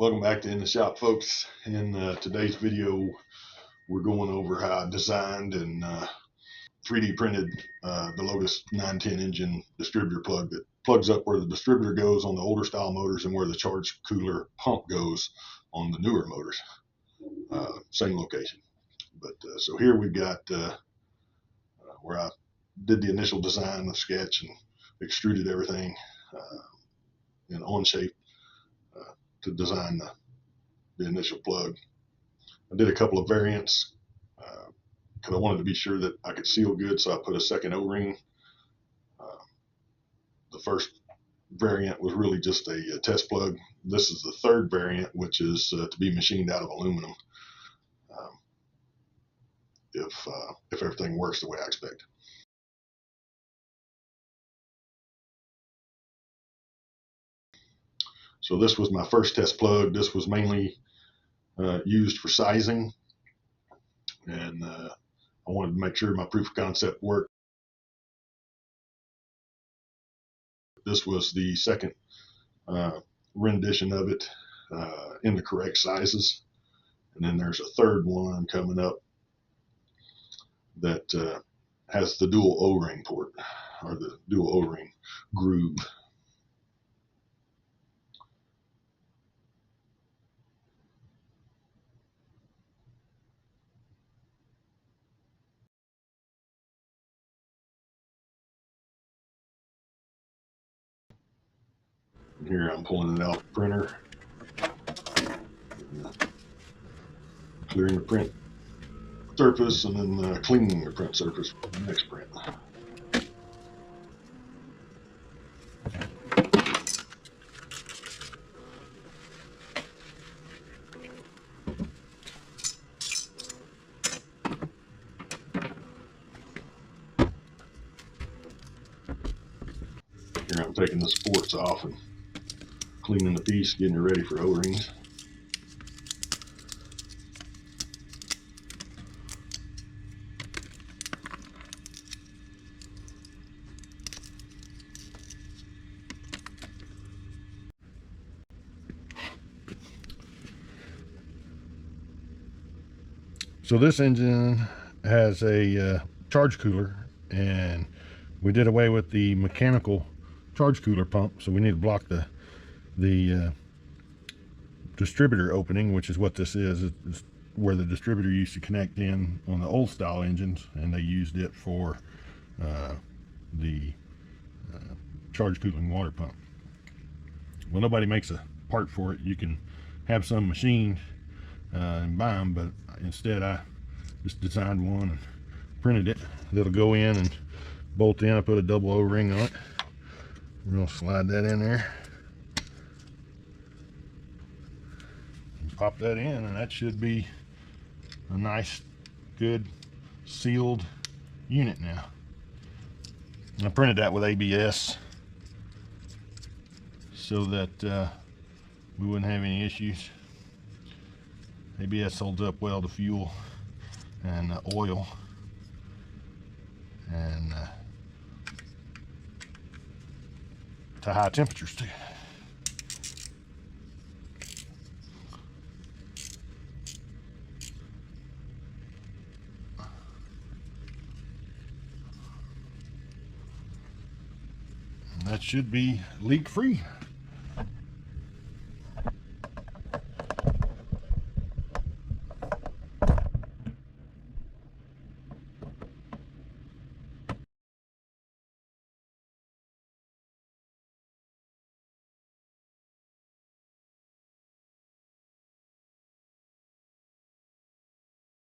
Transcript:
Welcome back to In the Shop, folks. In today's video, we're going over how I designed and 3D printed the Lotus 910 engine distributor plug that plugs up where the distributor goes on the older style motors and where the charge cooler pump goes on the newer motors. Same location. But so here we've got where I did the initial design, the sketch, and extruded everything in on shape to design the initial plug. I did a couple of variants because I wanted to be sure that I could seal good, so I put a second O-ring. The first variant was really just a test plug. This is the third variant, which is to be machined out of aluminum if everything works the way I expect. So this was my first test plug. This was mainly used for sizing, and I wanted to make sure my proof of concept worked. This was the second rendition of it in the correct sizes, and then there's a third one coming up that has the dual O-ring port, or the dual O-ring groove. Here I'm pulling it out of the printer, clearing the print surface, and then cleaning the print surface for the next print. Here I'm taking the supports off and cleaning the piece, getting it ready for O-rings. So this engine has a charge cooler, and we did away with the mechanical charge cooler pump, so we need to block the distributor opening, which is what this is. It's where the distributor used to connect in on the old style engines, and they used it for the charge cooling water pump. Well, nobody makes a part for it. You can have some machined and buy them, but instead I just designed one and printed it. It'll go in and bolt in. I put a double O-ring on it. We're gonna slide that in there and pop that in, and that should be a nice, good sealed unit now. I printed that with ABS so that we wouldn't have any issues. ABS holds up well to fuel and oil, and to high temperatures too. And that should be leak free.